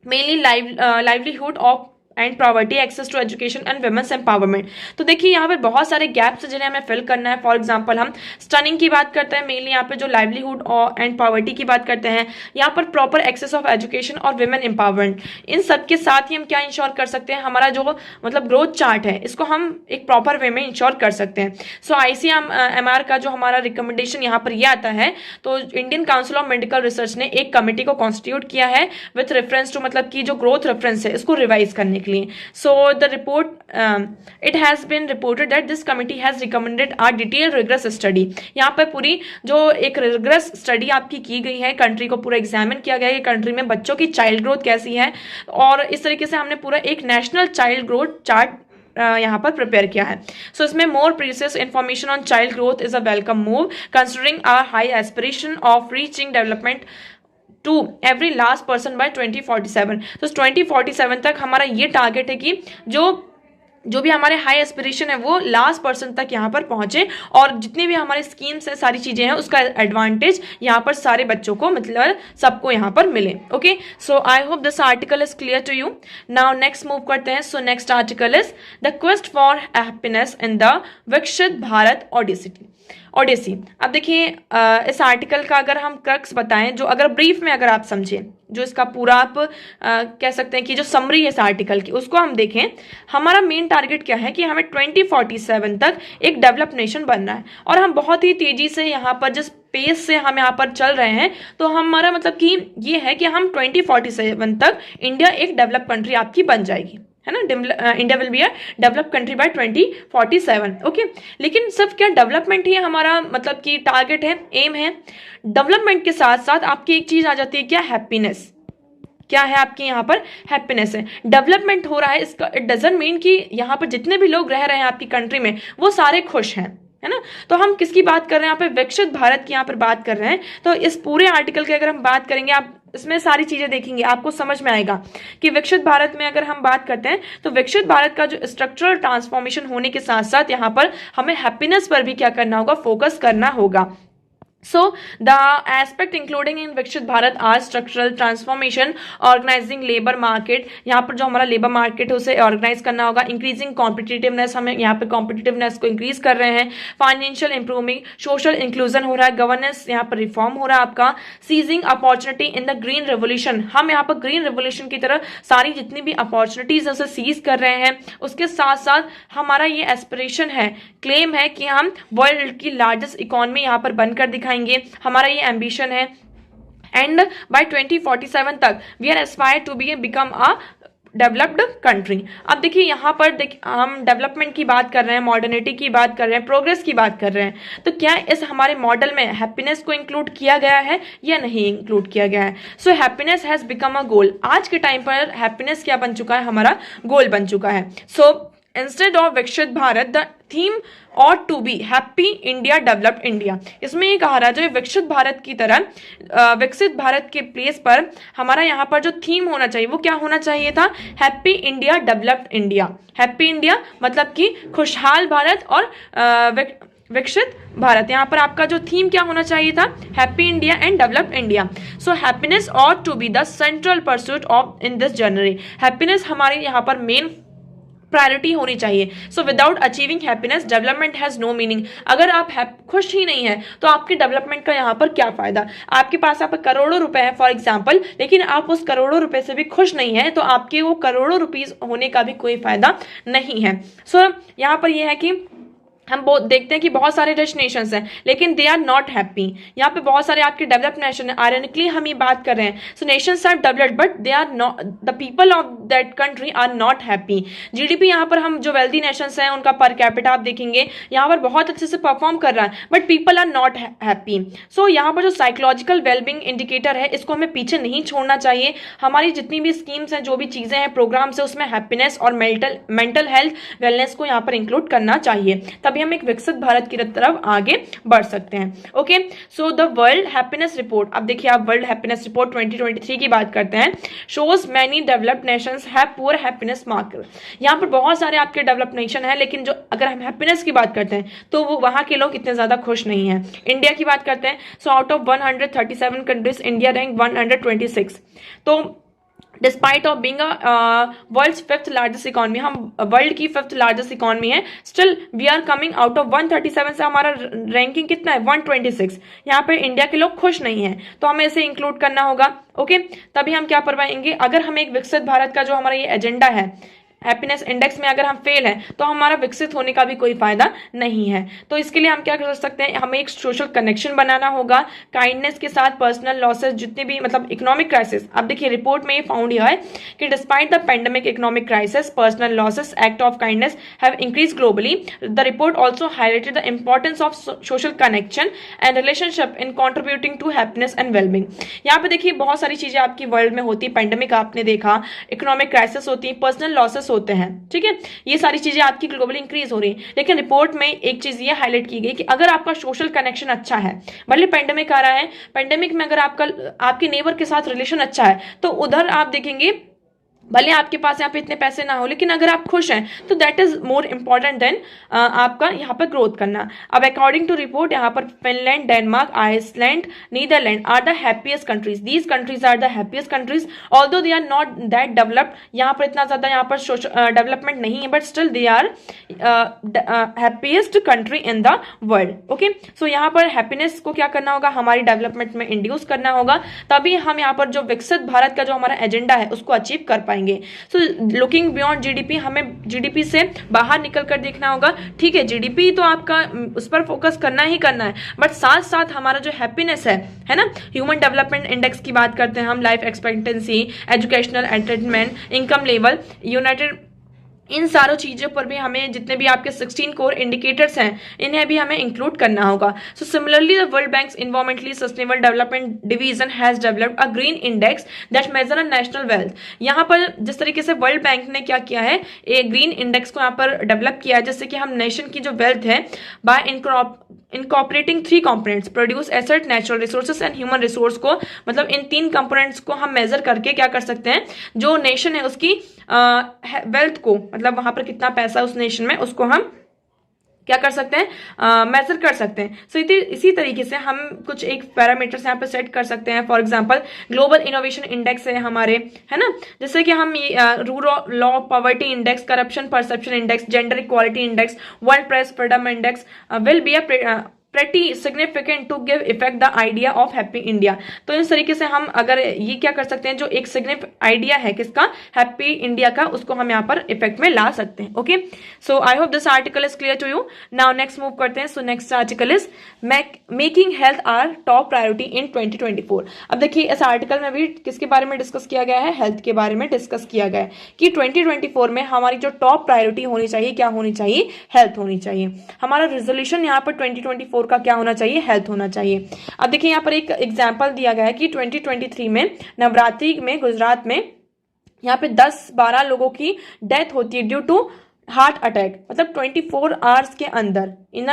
mainly livelihood of and poverty, access to education and women's empowerment. तो देखिए यहाँ पर बहुत सारे gaps हैं जिन्हें हमें fill करना है। फॉर एग्जांपल हम स्टनिंग की बात करते हैं, मेनली यहाँ पे जो लाइवलीहुड एंड पॉवर्टी की बात करते हैं, यहाँ पर प्रॉपर एक्सेस ऑफ एजुकेशन और वुमेन एम्पावरमेंट, इन सब के साथ ही हम क्या इंश्योर कर सकते हैं, हमारा जो मतलब ग्रोथ चार्ट है इसको हम एक प्रॉपर वे में इंश्योर कर सकते हैं। सो ICMR का जो हमारा रिकमेंडेशन यहाँ पर यह आता है, तो Indian council of medical research ने एक कमेटी को कॉन्स्टिट्यूट किया है विथ रेफरेंस टू, मतलब की जो ग्रोथ रेफरेंस है इसको रिवाइज करने के लिए। So the report, it has been reported that this committee has recommended a detailed rigorous study। यहाँ पर पूरी जो एक rigorous study आपकी की गई है, कंट्री को पूरा एग्जामिन किया गया है कि कंट्री में बच्चों की चाइल्ड ग्रोथ कैसी है, और इस तरीके से हमने पूरा एक नेशनल चाइल्ड ग्रोथ चार्ट यहाँ पर प्रिपेयर किया है। सो इसमें more precious information on child growth is a welcome move considering our high aspiration of reaching development to every last person by 2047। तो 2047 तक हमारा ये टारगेट है कि जो जो भी हमारे हाई एस्पिरेशन है वो लास्ट पर्सन तक यहाँ पर पहुंचे और जितने भी हमारे स्कीम्स है, सारी चीजें हैं, उसका एडवांटेज यहाँ पर सारे बच्चों को, मतलब सबको यहाँ पर मिले। Okay, so I hope this article is clear to you. Now next move करते हैं। So next article is the quest for happiness in the Viksit Bharat Odissi. अब देखिए इस आर्टिकल का अगर हम क्रक्स बताएं, जो अगर ब्रीफ में अगर आप समझें, जो इसका पूरा आप कह सकते हैं कि जो समरी है इस आर्टिकल की, उसको हम देखें, हमारा मेन टारगेट क्या है कि हमें 2047 तक एक डेवलप नेशन बनना है। और हम बहुत ही तेजी से यहाँ पर जिस पेस से हम यहाँ पर चल रहे हैं, तो हमारा मतलब कि ये है कि हम 2047 तक इंडिया एक डेवलप कंट्री आपकी बन जाएगी, है ना। India will be a develop country bye 2047। Okay, लेकिन सिर्फ क्या डेवलपमेंट ही हमारा मतलब कि टारगेट है, एम है? डेवलपमेंट के साथ साथ आपकी एक चीज आ जाती है, क्या? हैप्पीनेस। क्या है आपकी यहाँ पर? हैप्पीनेस है। डेवलपमेंट हो रहा है, इसका इट डजंट मीन कि यहाँ पर जितने भी लोग रह रहे हैं आपकी कंट्री में वो सारे खुश हैं, है ना। तो हम किसकी बात कर रहे हैं यहाँ पे? विकसित भारत की यहाँ पर बात कर रहे हैं। तो इस पूरे आर्टिकल की अगर हम बात करेंगे, आप इसमें सारी चीजें देखेंगे, आपको समझ में आएगा कि विकसित भारत में अगर हम बात करते हैं तो विकसित भारत का जो स्ट्रक्चरल ट्रांसफॉर्मेशन होने के साथ साथ यहाँ पर हमें हैप्पीनेस पर भी क्या करना होगा? फोकस करना होगा। So the aspect including in विकसित Bharat are structural transformation, organizing labor market, यहाँ पर जो हमारा लेबर मार्केट है उसे ऑर्गेनाइज करना होगा, इंक्रीजिंग कॉम्पिटिटिवनेस, हमें यहाँ पे कॉम्पिटिटिवनेस को इंक्रीज कर रहे हैं, फाइनेंशियल इंप्रूविंग, सोशल इंक्लूजन हो रहा है, गवर्नेंस यहाँ पर रिफॉर्म हो रहा है आपका, seizing opportunity in the green revolution, हम यहाँ पर ग्रीन रेवोल्यूशन की तरह सारी जितनी भी अपॉर्चुनिटीज है उसे सीज कर रहे हैं। उसके साथ साथ हमारा ये एस्पिरेशन है, क्लेम है कि हम वर्ल्ड की लार्जेस्ट इकोनॉमी यहाँ पर बनकर दिखाएंगे, हमारा ये एम्बिशन है। एंड बाय 2047 तक we are aspire to be become a developed country. अब देखिए यहाँ पर हम डेवलपमेंट की बात कर रहे हैं, मॉडर्निटी की बात कर रहे हैं, प्रोग्रेस की बात कर रहे हैं, तो क्या इस हमारे मॉडल में हैप्पीनेस को इंक्लूड किया गया है या नहीं इंक्लूड किया गया है? So happiness has become a goal. आज के टाइम पर हैप्पीनेस क्या बन चुका है? हमारा गोल बन चुका है। सो इंस्टेड ऑफ विकसित Bharat the theme ought to be happy India developed India. इसमें ये कहा रहा है जो विकसित भारत की तरह विकसित भारत के प्लेस पर हमारा यहाँ पर जो थीम होना चाहिए वो क्या होना चाहिए था? Happy India developed India. Happy India मतलब कि खुशहाल भारत और विकसित भारत। यहाँ पर आपका जो थीम क्या होना चाहिए था? Happy India and developed India. So happiness ought to be the central pursuit of in this journey. Happiness हमारे यहाँ पर मेन प्रायोरिटी होनी चाहिए। So without achieving happiness development has no meaning. अगर आप खुश ही नहीं है तो आपके डेवलपमेंट का यहाँ पर क्या फायदा? आपके पास आप करोड़ों रुपए हैं फॉर एग्जांपल, लेकिन आप उस करोड़ों रुपए से भी खुश नहीं है, तो आपके वो करोड़ों रुपीस होने का भी कोई फायदा नहीं है। सो यहाँ पर यह है कि हम देखते हैं कि बहुत सारे रिच नेशंस हैं लेकिन दे आर नॉट हैप्पी। यहाँ पे बहुत सारे आपके डेवलप्ड नेशन है, आयरनिकली हम ये बात कर रहे हैं। So nations are developed but they are not, the people of that country are not happy. GDP यहाँ पर हम जो वेल्दी नेशंस हैं उनका पर कैपिटा आप देखेंगे यहाँ पर बहुत अच्छे से परफॉर्म कर रहा है, but people are not happy. So यहाँ पर जो साइकोलॉजिकल वेलबींग इंडिकेटर है इसको हमें पीछे नहीं छोड़ना चाहिए। हमारी जितनी भी स्कीम्स हैं, जो भी चीजें हैं, प्रोग्राम्स है, उसमें हैप्पीनेस और मेंटल हेल्थ वेलनेस को यहाँ पर इंक्लूड करना चाहिए, तभी हम एक विकसित भारत की तरफ आगे बढ़ सकते हैं। Okay, so the world happiness report, अब देखिए आप वर्ल्ड हैप्पीनेस रिपोर्ट 2023 की बात करते हैं। Shows many developed Nations have poor happiness marker. यहाँ पर बहुत सारे आपके डेवलप्ड नेशन है, लेकिन जो अगर हम हैप्पीनेस की बात करते हैं तो वो वहां के लोग इतने ज्यादा खुश नहीं है। इंडिया की बात करते हैं, so out of 137 countries India rank 126। तो despite of being world fifth largest economy, हम वर्ल्ड की फिफ्थ लार्जेस्ट इकोनॉमी है, still we are coming out of 137 से हमारा रैंकिंग कितना है? 126। यहाँ पे इंडिया के लोग खुश नहीं है, तो हमें इसे इंक्लूड करना होगा। ओके, तभी हम क्या कर पाएंगे? अगर हम एक विकसित भारत का जो हमारा ये एजेंडा है, हैप्पीनेस इंडेक्स में अगर हम फेल हैं तो हमारा विकसित होने का भी कोई फायदा नहीं है। तो इसके लिए हम क्या कर सकते हैं? हमें एक सोशल कनेक्शन बनाना होगा काइंडनेस के साथ। पर्सनल लॉसेस जितने भी मतलब इकोनॉमिक क्राइसिस, अब देखिए रिपोर्ट में ये फाउंड हुआ है कि despite the pandemic economic crisis personal losses act of kindness have increase globally. The report also highlighted the importance of social connection and relationship in contributing to happiness and wellbeing. यहाँ पे देखिए बहुत सारी चीजें आपकी वर्ल्ड में होती है, पेंडेमिक आपने देखा, इकोनॉमिक क्राइसिस होती है, पर्सनल लॉसेस होते हैं, ठीक है, ये सारी चीजें आपकी ग्लोबली इंक्रीज हो रही है। लेकिन रिपोर्ट में एक चीज ये हाईलाइट की गई कि अगर आपका सोशल कनेक्शन अच्छा है, भले पेंडेमिक आ रहा है, पेंडेमिक में अगर आपका आपके नेबर के साथ रिलेशन अच्छा है तो उधर आप देखेंगे भले आपके पास यहाँ पे इतने पैसे ना हो, लेकिन अगर आप खुश हैं तो that is more important than आपका यहाँ पर ग्रोथ करना। अब अकॉर्डिंग टू रिपोर्ट यहाँ पर Finland, Denmark, Iceland, Netherland are the happiest countries. These countries are the happiest countries although they are not that developed. यहाँ पर इतना ज्यादा यहाँ पर डेवलपमेंट नहीं है, but still they are happiest country in the world. Okay, so यहाँ पर हैप्पीनेस को क्या करना होगा, हमारी डेवलपमेंट में इंड्यूस करना होगा, तभी हम यहाँ पर जो विकसित भारत का जो हमारा एजेंडा है उसको अचीव कर पाएंगे। सो लुकिंग बियॉन्ड जीडीपी, हमें जीडीपी से बाहर निकल कर देखना होगा। ठीक है, जीडीपी तो आपका उस पर फोकस करना ही करना है, बट साथ साथ हमारा जो हैप्पीनेस है ना, ह्यूमन डेवलपमेंट इंडेक्स की बात करते हैं हम, life expectancy, educational entertainment, income level, united, इन सारों चीज़ों पर भी हमें जितने भी आपके 16 कोर इंडिकेटर्स हैं इन्हें भी हमें इंक्लूड करना होगा। So similarly the world bank's environmentally sustainable development division has developed a green index that measure a national wealth. यहाँ पर जिस तरीके से वर्ल्ड बैंक ने क्या किया है, एक ग्रीन इंडेक्स को यहाँ पर डेवलप किया है, जिससे कि हम नेशन की जो वेल्थ है bye incorporating 3 components, produce, asset, natural resources and human resource को, मतलब इन 3 कंपोनेंट्स को हम मेजर करके क्या कर सकते हैं, जो नेशन है उसकी वेल्थ को, मतलब वहां पर कितना पैसा उस नेशन में, उसको हम क्या कर सकते हैं, मेजर कर सकते हैं। सो इसी तरीके से हम कुछ एक पैरामीटर्स यहाँ पे सेट कर सकते हैं। For example global innovation index है हमारे, है ना, जैसे कि हम rural law, poverty index, corruption perception index, gender equality index, world press freedom index will be a pretty significant to give effect the idea of happy India। तो इस तरीके से हम अगर ये क्या कर सकते हैं, जो एक सिग्निफिकेंट आइडिया है किसका, हैप्पी इंडिया का, उसको हम यहाँ पर इफेक्ट में ला सकते हैं। Okay, so I hope this article is clear to you. Now next move करते हैं। So next article is making health our top priority in 2024। अब देखिए इस आर्टिकल में भी किसके बारे में डिस्कस किया गया है, हेल्थ के बारे में डिस्कस किया गया है कि 2024 में हमारी जो टॉप प्रायोरिटी होनी चाहिए, क्या होनी चाहिए, हेल्थ होनी चाहिए। हमारा रेजोल्यूशन यहाँ पर 2024 का क्या होना चाहिए, हेल्थ होना चाहिए। अब देखिए यहाँ पर एक एग्जांपल दिया गया है कि 2023 में नवरात्रि में गुजरात में यहाँ पे 10-12 लोगों की डेथ होती है ड्यू टू हार्ट अटैक, मतलब 24 आवर्स के अंदर, in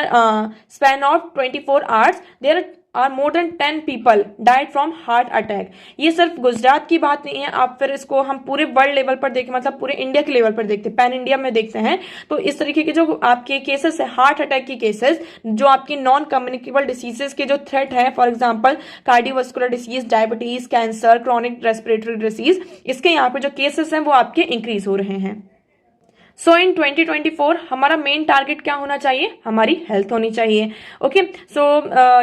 span of 24 hours there are more than 10 people died from heart attack. ये सिर्फ गुजरात की बात नहीं है, आप फिर इसको हम पूरे वर्ल्ड लेवल पर देखें, मतलब पूरे इंडिया के लेवल पर देखते हैं, पैन इंडिया में देखते हैं, तो इस तरीके के जो आपके केसेस है, हार्ट अटैक की केसेस, जो आपकी नॉन कम्युनिकेबल डिसीजेस के जो थ्रेट है, for example cardiovascular disease, diabetes, cancer, chronic respiratory disease, इसके यहाँ पे जो केसेस हैं वो आपके इंक्रीज हो रहे हैं। सो इन 2024 हमारा मेन टारगेट क्या होना चाहिए, हमारी हेल्थ होनी चाहिए। ओके, सो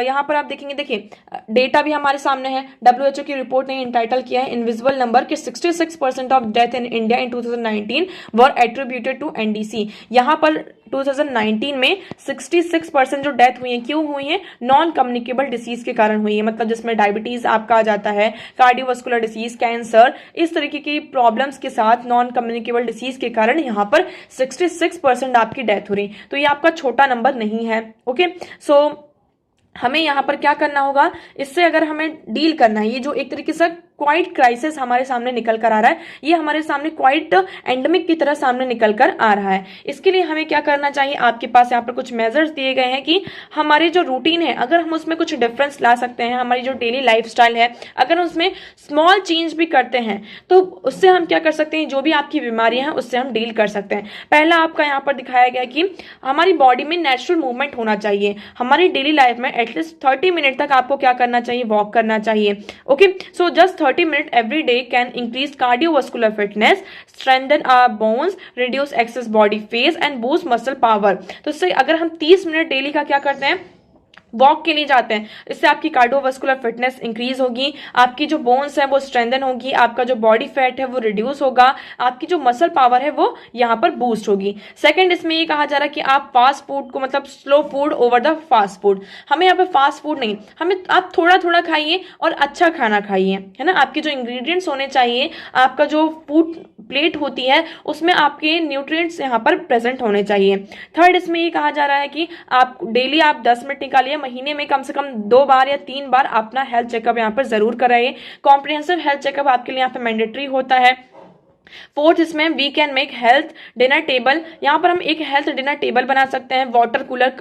यहाँ पर आप देखेंगे, देखिए डेटा भी हमारे सामने है, WHO की रिपोर्ट ने इंटाइटल किया है इनविजिबल नंबर के 66% of death in India in 2019 were attributed to NDC। यहाँ पर 2019 में 66% जो डेथ हुई है, क्यों हुई है, नॉन कम्युनिकेबल डिसीज के कारण हुई है, मतलब जिसमें डायबिटीज आपका आ जाता है, कार्डियोवास्कुलर डिसीज, कैंसर, इस तरीके की प्रॉब्लम्स के साथ नॉन कम्युनिकेबल डिसीज के कारण यहाँ पर 66% आपकी डेथ हो रही। तो ये आपका छोटा नंबर नहीं है। ओके, सो हमें यहाँ पर क्या करना होगा, इससे अगर हमें डील करना है, ये जो एक तरीके से क्वाइट क्राइसिस हमारे सामने निकल कर आ रहा है, ये हमारे सामने क्वाइट एंडेमिक की तरह सामने निकल कर आ रहा है। इसके लिए हमें क्या करना चाहिए, आपके पास यहाँ पर कुछ मेजर्स दिए गए हैं कि हमारे जो रूटीन है, अगर हम उसमें कुछ डिफरेंस ला सकते हैं, हमारी जो डेली लाइफस्टाइल है अगर उसमें स्मॉल चेंज भी करते हैं, तो उससे हम क्या कर सकते हैं, जो भी आपकी बीमारियां हैं उससे हम डील कर सकते हैं। पहला आपका यहाँ पर दिखाया गया कि हमारी बॉडी में नेचुरल मूवमेंट होना चाहिए। हमारी डेली लाइफ में एटलीस्ट 30 मिनट तक आपको क्या करना चाहिए, वॉक करना चाहिए। Okay, so just 30 minutes every day can increase cardiovascular fitness, strengthen our bones, reduce excess body fat and boost muscle power। तो इससे अगर हम 30 मिनट डेली का क्या करते हैं, वॉक के लिए जाते हैं, इससे आपकी कार्डियोवास्कुलर फिटनेस इंक्रीज होगी, आपकी जो बोन्स है वो स्ट्रेंथन होगी, आपका जो बॉडी फैट है वो रिड्यूस होगा, आपकी जो मसल पावर है वो यहाँ पर बूस्ट होगी। सेकंड, इसमें ये कहा जा रहा है कि आप फास्ट फूड को, मतलब slow food over the fast food, हमें यहाँ पे फास्ट फूड नहीं, हमें आप थोड़ा थोड़ा खाइए और अच्छा खाना खाइए, है ना। आपके जो इंग्रेडिएंट्स होने चाहिए, आपका जो फूड प्लेट होती है उसमें आपके न्यूट्रिएंट्स यहाँ पर प्रेजेंट होने चाहिए। थर्ड, इसमें ये कहा जा रहा है कि आप डेली आप 10 मिनट निकालिए, महीने में कम से कम 2 बार या 3 बार अपना हेल्थ चेकअप यहाँ पर जरूर कराइए। कॉम्प्रिहेंसिव हेल्थ चेकअप आपके लिए यहाँ पे मैंडेटरी होता है। फोर्थ इसमें we can make health dinner table, यहाँ पर हम एक हेल्थ डिनर टेबल बना सकते हैं वाटर कूलर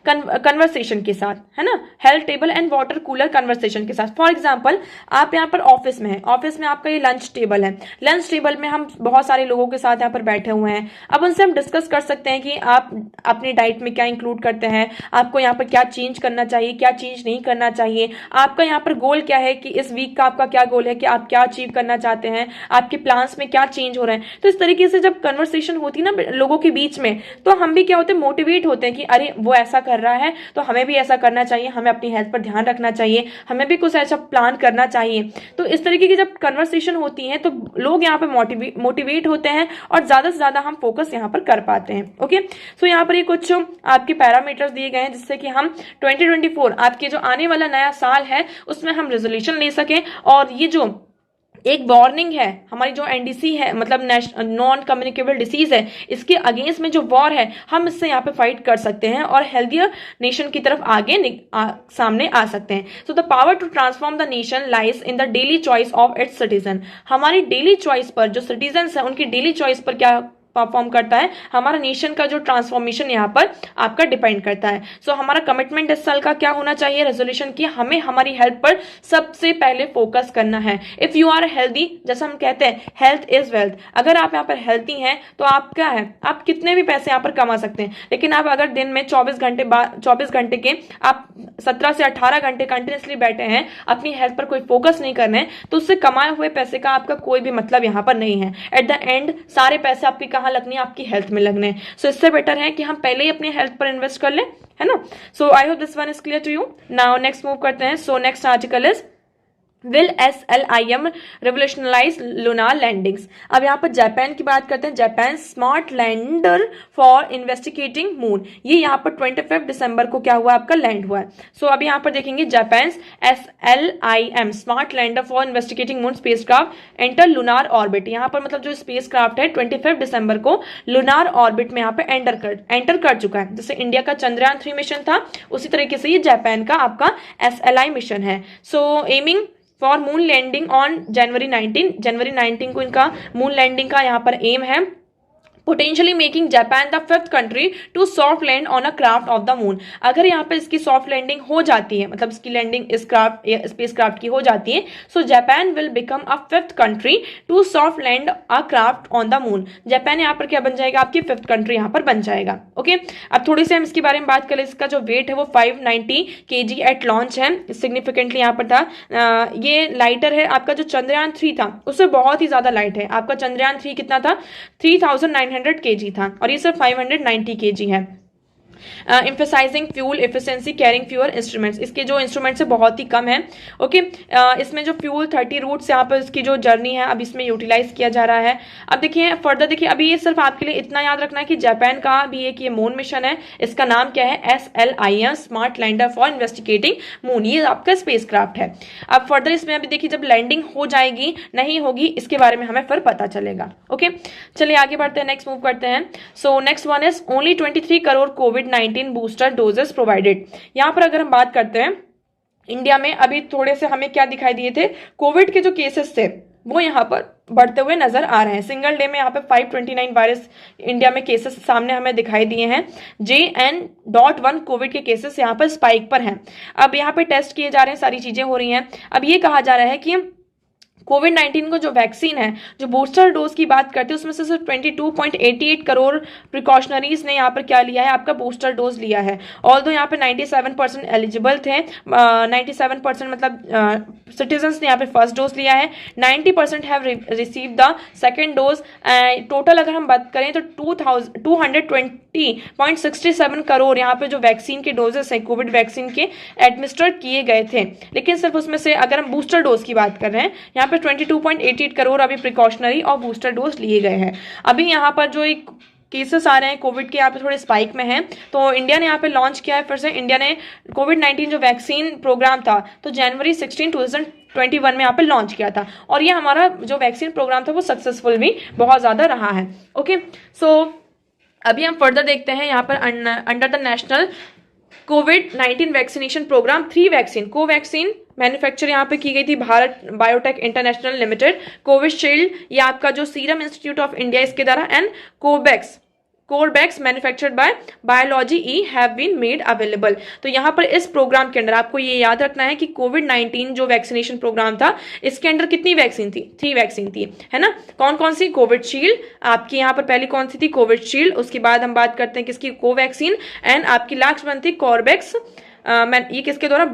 कन्वर्सेशन के साथ, है ना, health table and water cooler conversation के साथ। फॉर एग्जाम्पल आप यहाँ पर ऑफिस में है, ऑफिस में आपका ये लंच टेबल है, लंच टेबल में हम बहुत सारे लोगों के साथ यहाँ पर बैठे हुए हैं। अब उनसे हम डिस्कस कर सकते हैं कि आप अपनी डाइट में क्या इंक्लूड करते हैं, आपको यहाँ पर क्या चेंज करना चाहिए, क्या चेंज नहीं करना चाहिए, आपका यहाँ पर गोल क्या है, कि इस वीक का आपका क्या गोल है, कि आप क्या अचीव करना चाहते हैं, आपके प्लान्स में क्या चेंज हो रहे हैं। तो इस तरीके से जब कन्वर्सेशन होती है ना लोगों के बीच में, तो हम भी क्या होते हैं, मोटिवेट होते हैं कि अरे वो ऐसा कर रहा है तो हमें भी ऐसा करना चाहिए, हमें अपनी हेल्थ पर ध्यान रखना चाहिए, हमें भी कुछ ऐसा प्लान करना चाहिए। तो इस तरीके की जब कन्वर्सेशन होती है तो लोग यहाँ पर मोटिवेट होते हैं और ज्यादा से ज्यादा हम फोकस यहाँ पर कर पाते हैं। ओके, सो यहाँ पर ये कुछ आपके पैरामीटर्स दिए गए हैं जिससे कि हम 2024 आपके जो आने वाला नया साल है उसमें हम रेजोल्यूशन ले सकें, और ये जो एक वार्निंग है हमारी जो एनडीसी है, मतलब नॉन कम्युनिकेबल डिसीज है, इसके अगेंस्ट में जो वॉर है हम इससे यहाँ पे फाइट कर सकते हैं और हेल्थियर नेशन की तरफ आगे सामने आ सकते हैं। So the power to transform the nation lies in the daily choice of its citizen. हमारी डेली चॉइस पर, जो सिटीजन है उनकी डेली चॉइस पर क्या परफॉर्म करता है, हमारा नेशन का जो ट्रांसफॉर्मेशन यहाँ पर आपका डिपेंड करता है। सो हमारा कमिटमेंट इस साल का क्या होना चाहिए रेजोल्यूशन की, हमें हमारी हेल्थ पर सबसे पहले फोकस करना है। इफ यू आर हेल्दी, जैसा हम कहते हैं हेल्थ इज वेल्थ, अगर आप यहाँ पर हेल्थी हैं तो आप क्या है, आप कितने भी पैसे यहाँ पर कमा सकते हैं, लेकिन आप अगर दिन में 24 घंटे के आप 17 से 18 घंटे कंटिन्यूसली बैठे हैं, अपनी हेल्थ पर कोई फोकस नहीं कर रहे हैं, तो उससे कमाए हुए पैसे का आपका कोई भी मतलब यहाँ पर नहीं है। एट द एंड सारे पैसे आपके कहाँ लगने हैं, आपकी हेल्थ में लगने हैं। सो इससे बेटर है कि हम पहले ही अपनी हेल्थ पर इन्वेस्ट कर लें, है ना। So I hope this one is clear to you. Now next move करते हैं। So next article is will SLIM revolutionalise lunar landings. अब यहाँ पर जापान की बात करते हैं। Japan smart lander for investigating moon, ये यहाँ पर 25 दिसंबर को क्या हुआ, आपका लैंड हुआ है। सो अब यहाँ पर देखेंगे Japan SLIM smart lander for investigating moon spacecraft enter lunar orbit. यहाँ पर मतलब जो स्पेसक्राफ्ट है 25 दिसंबर को लूनार ऑर्बिट में यहाँ पे एंटर कर चुका है। जैसे इंडिया का चंद्रयान 3 मिशन था, उसी तरीके से ये जापान का आपका SLI मिशन है। So aiming for moon landing on January 19 को इनका मून लैंडिंग का यहाँ पर एम है। Potentially making Japan the 5th country to soft land on a craft of the moon. अगर यहाँ पे इसकी सॉफ्ट लैंडिंग हो जाती है, मतलब इसकी लैंडिंग इस स्पेस क्राफ्ट की हो जाती है, so Japan will become a 5th country to soft land a craft on the moon. Japan यहाँ पर क्या बन जाएगा, आपकी 5th कंट्री यहाँ पर बन जाएगा। ओके, अब थोड़ी सी हम इसके बारे में बात करें। इसका जो वेट है वो 590 kg एट लॉन्च है, सिग्निफिकेंटली यहाँ पर था। ये लाइटर है, आपका जो चंद्रयान 3 था उससे बहुत ही ज्यादा लाइट है। आपका चंद्रयान 3 कितना था, 3900 kg था, और ये सिर्फ 590 kg है। Emphasizing fuel efficiency carrying fewer instruments, इसके जो इंस्ट्रूमेंट्स है बहुत ही कम है। ओके, इसमें जो फ्यूल 30 रूट्स यहाँ पर इसकी जो जर्नी है अब इसमें यूटिलाइज किया जा रहा है। अब देखिए फर्दर, देखिए अभी ये सिर्फ आपके लिए इतना याद रखना है कि जापान का भी एक ये मून मिशन है, इसका नाम क्या है, SLIM smart lander for investigating moon, ये आपका स्पेस क्राफ्ट है। अब फर्दर इसमें अभी देखिए जब लैंडिंग हो जाएगी नहीं होगी इसके बारे में हमें फिर पता चलेगा। ओके, चलिए आगे बढ़ते हैं, नेक्स्ट मूव करते हैं। So next one is only 23 crore covid booster doses provided. यहां पर अगर हम बात करते हैं इंडिया में अभी थोड़े से हमें क्या दिखाई दिए थे, कोविड के जो केसेस थे वो यहाँ पर बढ़ते हुए नजर आ रहे हैं। सिंगल डे में यहाँ पे 529 वायरस इंडिया में केसेस सामने हमें दिखाई दिए हैं। JN.1 कोविड के केसेस यहाँ पर स्पाइक पर हैं। अब यहाँ पे टेस्ट किए जा रहे हैं, सारी चीजें हो रही हैं। अब ये कहा जा रहा है कि कोविड-19 को जो वैक्सीन है, जो बूस्टर डोज की बात करते हैं उसमें से सिर्फ 22.88 करोड़ प्रिकॉशनरीज ने यहाँ पर क्या लिया है, आपका बूस्टर डोज लिया है। ऑल्दो यहाँ पे 97% एलिजिबल थे, 97% मतलब सिटीजन्स ने यहाँ पे फर्स्ट डोज लिया है, 90% have receive the second dose. Total अगर हम बात करें तो 220.67 करोड़ यहाँ पे जो वैक्सीन के डोजेस है कोविड वैक्सीन के एडमिनिस्टर किए गए थे। लेकिन सिर्फ उसमें से अगर हम बूस्टर डोज की बात कर रहे हैं यहाँ पे 22.88 करोड़ अभी प्रिकॉशनरी और बूस्टर डोज लिए गए हैं। अभी यहाँ पर जो एक केसेस आ रहे हैं कोविड के यहाँ पे थोड़े स्पाइक में हैं, तो इंडिया ने यहाँ पे लॉन्च किया है फिर से। इंडिया ने कोविड-19 जो वैक्सीन प्रोग्राम था तो जनवरी 16, 2021 में यहाँ पे लॉन्च किया था, और ये हमारा जो वैक्सीन प्रोग्राम था वो सक्सेसफुल भी बहुत ज्यादा रहा है। ओके, सो अभी हम फर्दर देखते हैं यहाँ पर अंडर द नेशनल कोविड-19 vaccination programme 3 vaccine, Covaxin, manufacture यहाँ पे की गई थी Bharat biotech international limited. Covishield ये आपका जो सीरम इंस्टीट्यूट ऑफ इंडिया इसके द्वारा, and Covax manufactured by biology E have been made available. तो यहाँ पर इस प्रोग्राम के अंदर आपको ये याद रखना है कि कोविड-19 जो वैक्सीनेशन प्रोग्राम था, इसके अंदर कितनी वैक्सीन थी? 3 वैक्सीन थी, है ना। कौन कौन सी? कोविशील्ड आपकी यहाँ पर पहली कौन सी थी? कोविशील्ड। उसके बाद हम बात करते हैं किसकी? कोवैक्सीन। एंड आपकी लास्ट वन थी कॉर्बेक्स। ये किसके द्वारा?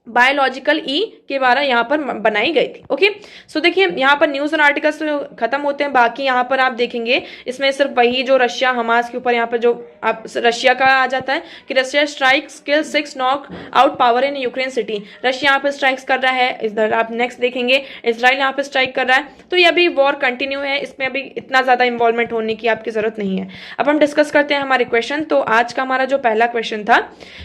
बायोलॉजिकल ई के द्वारा यहाँ पर बनाई गई थी। ओके, सो देखिए यहाँ पर न्यूज और आर्टिकल्स तो खत्म होते हैं, बाकी यहाँ पर आप देखेंगे इसमें सिर्फ वही जो रशिया हमास के ऊपर यहाँ पर जो आप रशिया का आ जाता है कि Russia strikes kill 6 knock out power in Ukraine city. Russia यहाँ पर स्ट्राइक्स कर रहा है। इधर आप नेक्स्ट देखेंगे इसराइल यहाँ पर स्ट्राइक कर रहा है। तो ये अभी वॉर कंटिन्यू है, इसमें अभी इतना ज्यादा इन्वॉल्वमेंट होने की आपकी जरूरत नहीं है। अब हम डिस्कस करते हैं हमारे क्वेश्चन। तो आज का हमारा जो पहला क्वेश्चन था,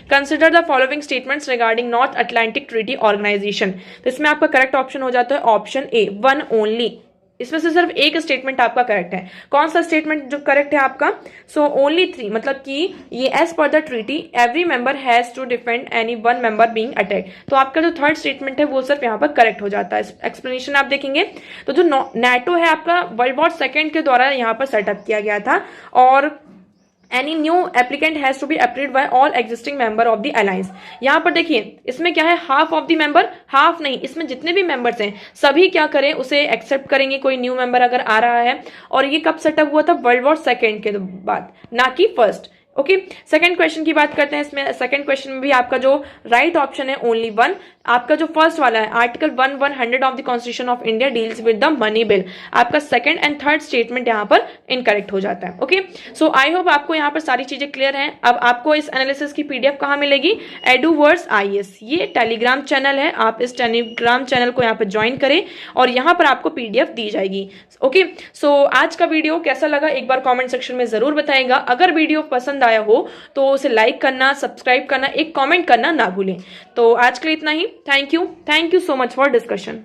consider the following statements regarding North Atlantic Treaty Organisation. तो इसमें आपका करेक्ट ऑप्शन हो जाता है ऑप्शन ए, वन ओनली। इसमें से सिर्फ एक स्टेटमेंट आपका करेक्ट है। कौन सा स्टेटमेंट जो करेक्ट है आपका? सो ओनली 3, मतलब कि ये as per the treaty every member has to defend any one member being attack. तो आपका जो थर्ड स्टेटमेंट है वो सिर्फ यहाँ पर करेक्ट हो जाता है। एक्सप्लेनेशन आप देखेंगे तो जो नाटो है आपका वर्ल्ड वॉर सेकेंड के द्वारा यहाँ पर सेटअप किया गया था, और Any new applicant has to be approved by all existing member of the alliance। यहाँ पर देखिए इसमें क्या है, half of the member, half नहीं, इसमें जितने भी मेंबर्स हैं सभी क्या करें, उसे एक्सेप्ट करेंगे कोई न्यू मेंबर अगर आ रहा है। और ये कब सेटअप हुआ था? वर्ल्ड वॉर सेकेंड के बाद, ना कि फर्स्ट। ओके, सेकंड क्वेश्चन की बात करते हैं। इसमें सेकंड क्वेश्चन में भी आपका जो राइट ऑप्शन है ओनली वन। आपका जो फर्स्ट वाला है article 100 of the constitution of India deals with the money bill, आपका सेकंड एंड थर्ड स्टेटमेंट यहाँ पर इनकरेक्ट हो जाता है। ओके, सो आई होप आपको यहाँ पर सारी चीजें क्लियर हैं। अब आपको इस एनालिसिस की पीडीएफ कहाँ मिलेगी? एडुवर्स आईएएस, ये टेलीग्राम चैनल है। आप इस टेलीग्राम चैनल को यहाँ पर ज्वाइन करें और यहाँ पर आपको पीडीएफ दी जाएगी। ओके, सो आज का वीडियो कैसा लगा एक बार कॉमेंट सेक्शन में जरूर बताएगा। अगर वीडियो पसंद आया हो तो उसे लाइक करना, सब्सक्राइब करना, एक कमेंट करना ना भूलें। तो आज के लिए इतना ही। Thank you so much for discussion.